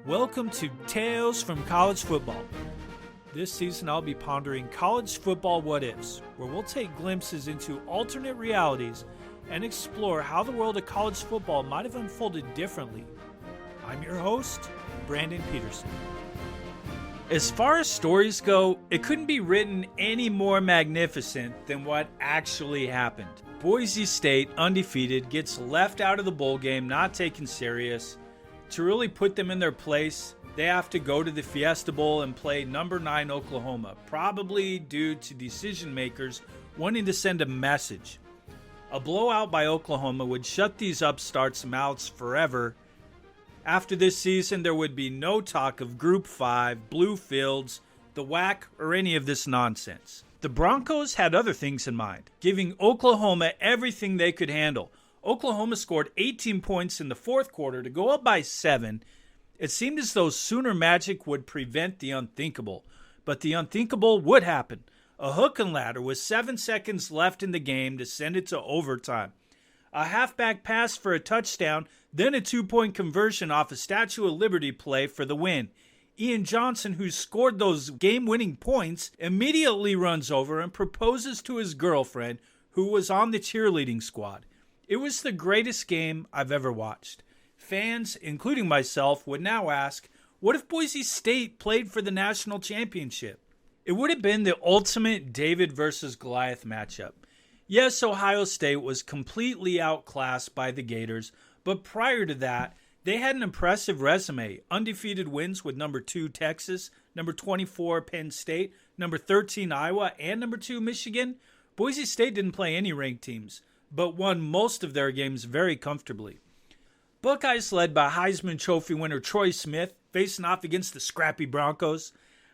Welcome to Tales from College Football. This season I'll be pondering college football what-ifs, where we'll take glimpses into alternate realities and explore how the world of college football might have unfolded differently. I'm your host, Brandon Peterson. As far as stories go, it couldn't be written any more magnificent than what actually happened. Boise State, undefeated, gets left out of the bowl game, not taken serious. To really put them in their place, they have to go to the Fiesta Bowl and play number 9 Oklahoma, probably due to decision makers wanting to send a message. A blowout by Oklahoma would shut these upstarts' mouths forever. After this season, there would be no talk of Group 5, blue fields, the WAC, or any of this nonsense. The Broncos had other things in mind, giving Oklahoma everything they could handle. Oklahoma scored 18 points in the fourth quarter to go up by 7. It seemed as though Sooner magic would prevent the unthinkable, but the unthinkable would happen. A hook and ladder with 7 seconds left in the game to send it to overtime. A halfback pass for a touchdown, then a 2-point conversion off a Statue of Liberty play for the win. Ian Johnson, who scored those game-winning points, immediately runs over and proposes to his girlfriend, who was on the cheerleading squad. It was the greatest game I've ever watched. Fans, including myself, would now ask, what if Boise State played for the national championship? It would have been the ultimate David versus Goliath matchup. Yes, Ohio State was completely outclassed by the Gators, but prior to that, they had an impressive resume. Undefeated wins with number 2 Texas, number 24 Penn State, number 13 Iowa, and number 2 Michigan. Boise State didn't play any ranked teams, but won most of their games very comfortably. Buckeyes led by Heisman Trophy winner Troy Smith facing off against the scrappy Broncos.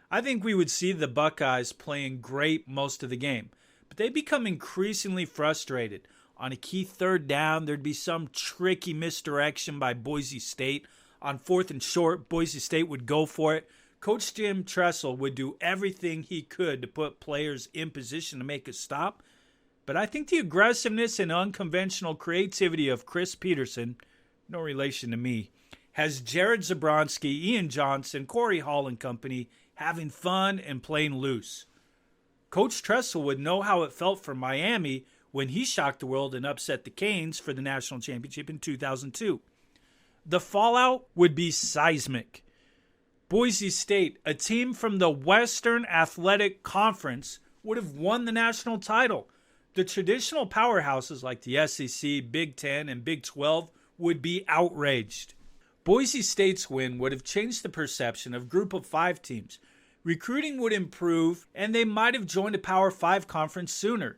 I think we would see the Buckeyes playing great most of the game, but they become increasingly frustrated. On a key third down, there'd be some tricky misdirection by Boise State. On 4th and short, Boise State would go for it. Coach Jim Tressel would do everything he could to put players in position to make a stop. But I think the aggressiveness and unconventional creativity of Chris Peterson, no relation to me, has Jared Zabronsky, Ian Johnson, Corey Hall and company having fun and playing loose. Coach Tressel would know how it felt for Miami when he shocked the world and upset the Canes for the national championship in 2002. The fallout would be seismic. Boise State, a team from the Western Athletic Conference, would have won the national title. The traditional powerhouses like the SEC, Big Ten, and Big 12 would be outraged. Boise State's win would have changed the perception of Group of 5 teams. Recruiting would improve, and they might have joined a Power 5 conference sooner.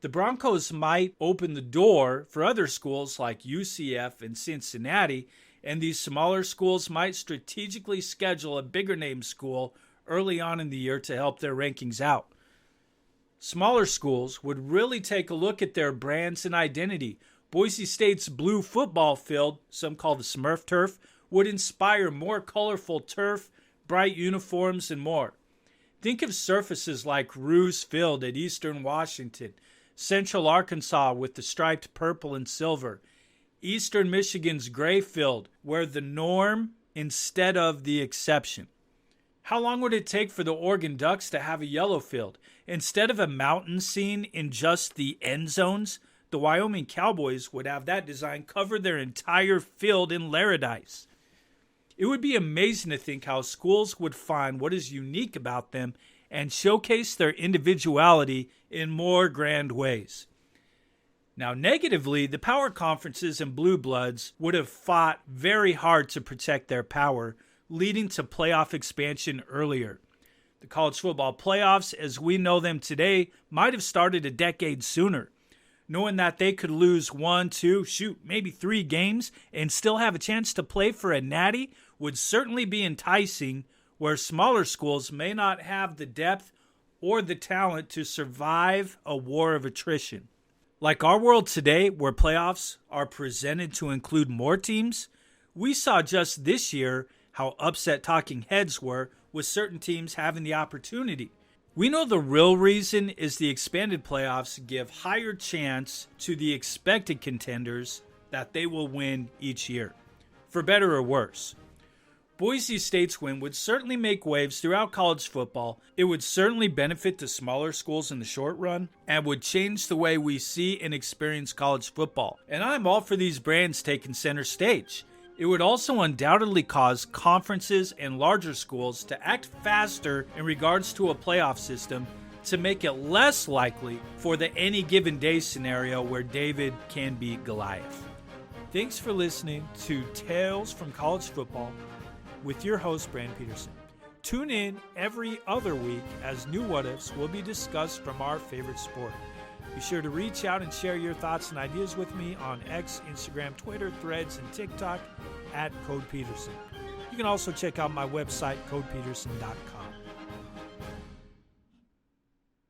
The Broncos might open the door for other schools like UCF and Cincinnati, and these smaller schools might strategically schedule a bigger name school early on in the year to help their rankings out. Smaller schools would really take a look at their brands and identity. Boise State's blue football field, some call the Smurf turf, would inspire more colorful turf, bright uniforms, and more. Think of surfaces like Roos Field at Eastern Washington, Central Arkansas with the striped purple and silver, Eastern Michigan's gray field, where the norm instead of the exception. How long would it take for the Oregon Ducks to have a yellow field? Instead of a mountain scene in just the end zones, the Wyoming Cowboys would have that design cover their entire field in Laradice. It would be amazing to think how schools would find what is unique about them and showcase their individuality in more grand ways. Now, negatively, the power conferences and blue bloods would have fought very hard to protect their power, leading to playoff expansion earlier. The college football playoffs, as we know them today, might have started a decade sooner. Knowing that they could lose 1, 2, maybe 3 games and still have a chance to play for a Natty would certainly be enticing, where smaller schools may not have the depth or the talent to survive a war of attrition. Like our world today, where playoffs are presented to include more teams, we saw just this year how upset talking heads were with certain teams having the opportunity. We know the real reason is the expanded playoffs give higher chance to the expected contenders that they will win each year, for better or worse. Boise State's win would certainly make waves throughout college football. It would certainly benefit the smaller schools in the short run and would change the way we see and experience college football. And I'm all for these brands taking center stage. It would also undoubtedly cause conferences and larger schools to act faster in regards to a playoff system to make it less likely for the any given day scenario where David can beat Goliath. Thanks for listening to Tales from College Football with your host, Brand Peterson. Tune in every other week as new what-ifs will be discussed from our favorite sport. Be sure to reach out and share your thoughts and ideas with me on X, Instagram, Twitter, Threads, and TikTok at Code Peterson. You can also check out my website, codepeterson.com.